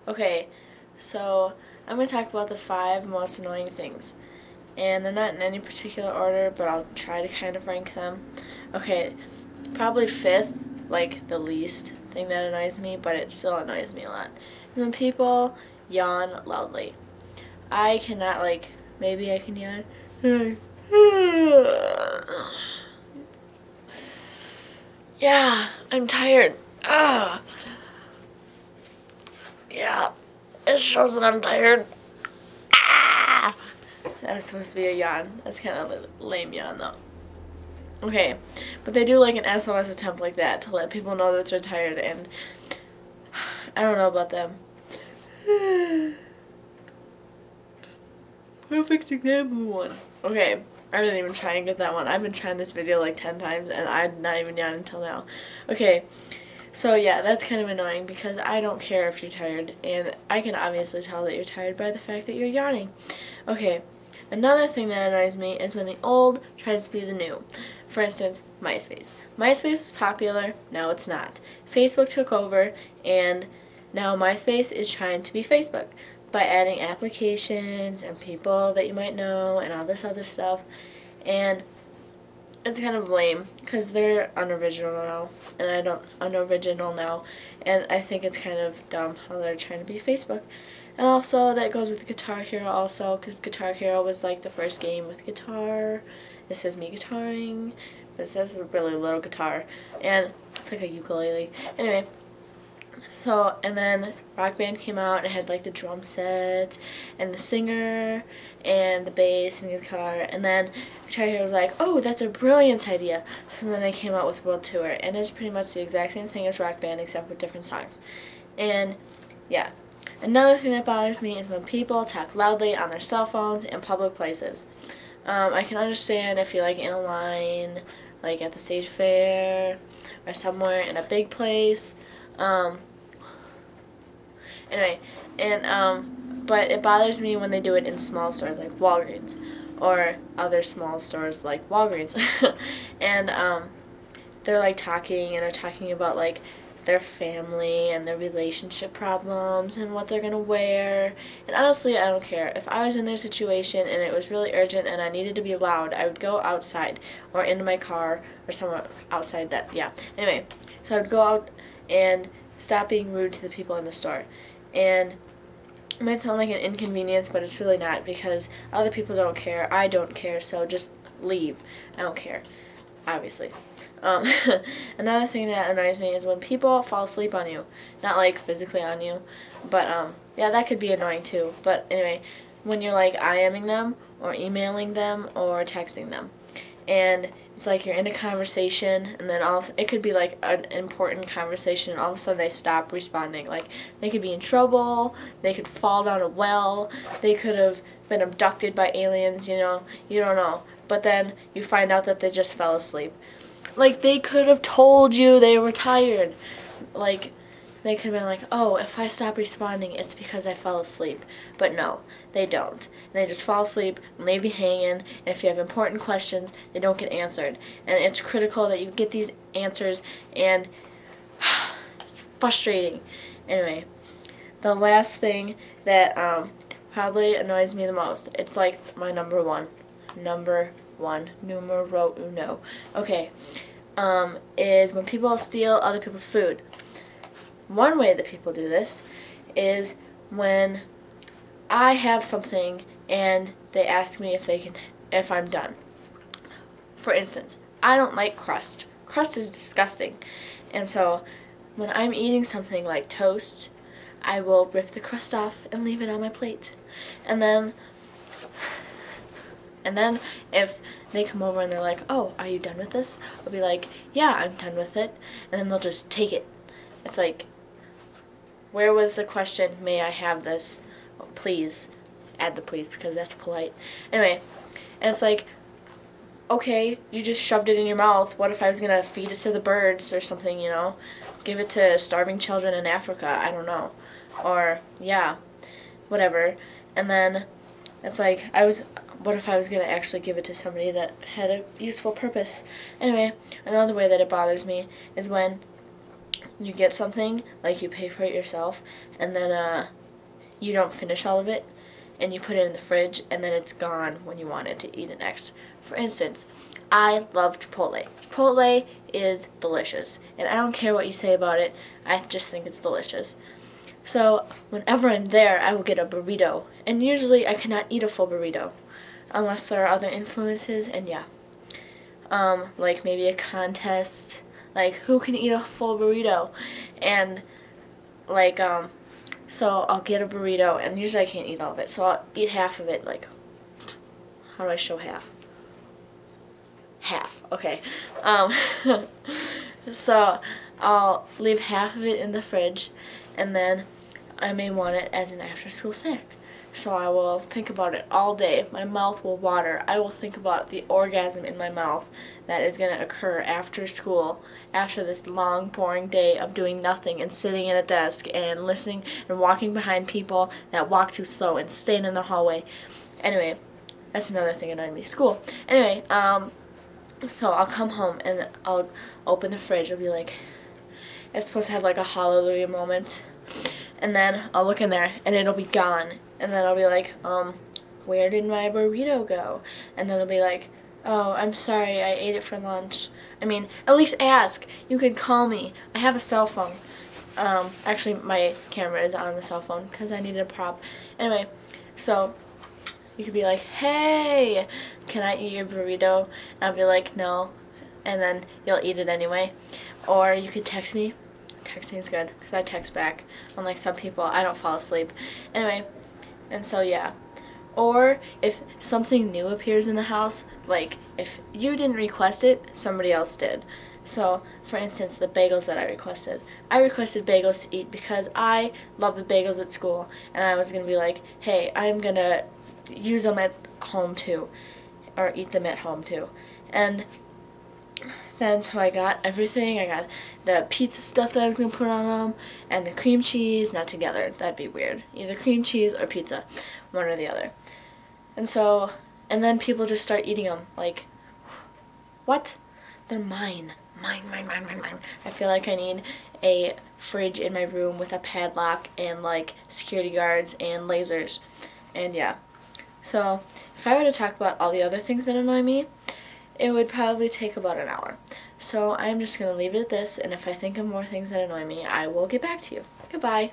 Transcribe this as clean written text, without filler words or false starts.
Okay, so I'm going to talk about the 5 most annoying things. And they're not in any particular order, but I'll try to kind of rank them. Okay, probably 5th, like the least thing that annoys me, but it still annoys me a lot, is when people yawn loudly. I cannot, like, maybe I can yawn. Yeah, I'm tired. Ah. Yeah, it shows that I'm tired. Ah! That's supposed to be a yawn. That's kind of a lame yawn, though. Okay, but they do like an SOS attempt like that to let people know that they're tired, and I don't know about them. Perfect example one. Okay, I didn't even try and get that one. I've been trying this video like 10 times, and I'm not even yawned until now. Okay, so yeah, that's kind of annoying because I don't care if you're tired, and I can obviously tell that you're tired by the fact that you're yawning. Okay, another thing that annoys me is when the old tries to be the new. For instance, MySpace. MySpace was popular, now it's not. Facebook took over, and now MySpace is trying to be Facebook by adding applications and people that you might know and all this other stuff. And it's kind of lame because they're unoriginal now, and I don't unoriginal now, and I think it's kind of dumb how they're trying to be Facebook. And also that goes with Guitar Hero also, because Guitar Hero was like the first game with guitar. This is me guitaring, but it says a really little guitar, and it's like a ukulele. Anyway, so, and then Rock Band came out and it had like the drum set and the singer and the bass and the guitar, and then Guitar Hero was like, oh, that's a brilliant idea. So then they came out with World Tour, and it's pretty much the exact same thing as Rock Band except with different songs. And yeah, another thing that bothers me is when people talk loudly on their cell phones in public places. I can understand if you're like in a line, like at the state fair or somewhere in a big place. Anyway, and but it bothers me when they do it in small stores like Walgreens or other small stores like Walgreens. And they're like talking, and they're talking about like their family and their relationship problems and what they're gonna wear. And honestly, I don't care. If I was in their situation and it was really urgent and I needed to be loud, I would go outside or into my car or somewhere outside that, yeah. Anyway, so I would go out and stop being rude to the people in the store. And it might sound like an inconvenience, but it's really not, because other people don't care. I don't care, so just leave. I don't care, obviously. Another thing that annoys me is when people fall asleep on you. Not like physically on you, but yeah, that could be annoying too. But anyway, when you're like IMing them or emailing them or texting them, and it's like you're in a conversation, and then it could be like an important conversation, and all of a sudden they stop responding. Like, they could be in trouble, they could fall down a well, they could have been abducted by aliens, you know, you don't know. But then you find out that they just fell asleep. Like, they could have told you they were tired. Like, they could have been like, oh, if I stop responding, it's because I fell asleep. But no, they don't. And they just fall asleep and leave you hanging. And if you have important questions, they don't get answered. And it's critical that you get these answers, and it's frustrating. Anyway, the last thing that probably annoys me the most, it's like my number one, numero uno, okay, is when people steal other people's food. One way that people do this is when I have something and they ask me if I'm done. For instance, I don't like crust. Crust is disgusting. And so when I'm eating something like toast, I will rip the crust off and leave it on my plate. And then if they come over and they're like, oh, are you done with this? I'll be like, yeah, I'm done with it. And then they'll just take it. It's like, where was the question, may I have this? Oh, please. Add the please, because that's polite. Anyway, and it's like, okay, you just shoved it in your mouth. What if I was going to feed it to the birds or something, you know? Give it to starving children in Africa. I don't know. Or, yeah, whatever. And then it's like, what if I was going to actually give it to somebody that had a useful purpose? Anyway, another way that it bothers me is when you get something, like you pay for it yourself, and then you don't finish all of it, and you put it in the fridge, and then it's gone when you want it to eat it next. For instance, I love Chipotle. Chipotle is delicious, and I don't care what you say about it, I just think it's delicious. So whenever I'm there, I will get a burrito, and usually I cannot eat a full burrito, unless there are other influences, and yeah. Like maybe a contest, like who can eat a full burrito, and like, so I'll get a burrito, and usually I can't eat all of it, so I'll eat half of it, like, how do I show half? Half, okay. So I'll leave half of it in the fridge, and then I may want it as an after-school snack. So I will think about it all day. My mouth will water. I will think about the orgasm in my mouth that is going to occur after school, after this long, boring day of doing nothing and sitting at a desk and listening and walking behind people that walk too slow and staying in the hallway. Anyway, that's another thing annoying me. School. Anyway, so I'll come home and I'll open the fridge. I'll be like, it's supposed to have like a hallelujah moment. And then I'll look in there and it'll be gone. And then I'll be like, where did my burrito go? And then it'll be like, oh, I'm sorry, I ate it for lunch. I mean, at least ask. You could call me. I have a cell phone. Actually, my camera is on the cell phone because I needed a prop. Anyway, so you could be like, hey, can I eat your burrito? And I'll be like, no. And then you'll eat it anyway. Or you could text me. Texting is good because I text back. Unlike some people, I don't fall asleep. Anyway, and so yeah. Or if something new appears in the house, like if you didn't request it, somebody else did. So, for instance, the bagels that I requested bagels to eat because I love the bagels at school, and I was going to be like, hey, I'm going to use them at home too, or eat them at home too. And then so I got everything. I got the pizza stuff that I was going to put on them, and the cream cheese, not together. That'd be weird. Either cream cheese or pizza, one or the other. And so, and then people just start eating them. Like, what? They're mine. Mine. I feel like I need a fridge in my room with a padlock and like security guards and lasers. And yeah. So, if I were to talk about all the other things that annoy me, it would probably take about an hour. So I'm just going to leave it at this, and if I think of more things that annoy me, I will get back to you. Goodbye.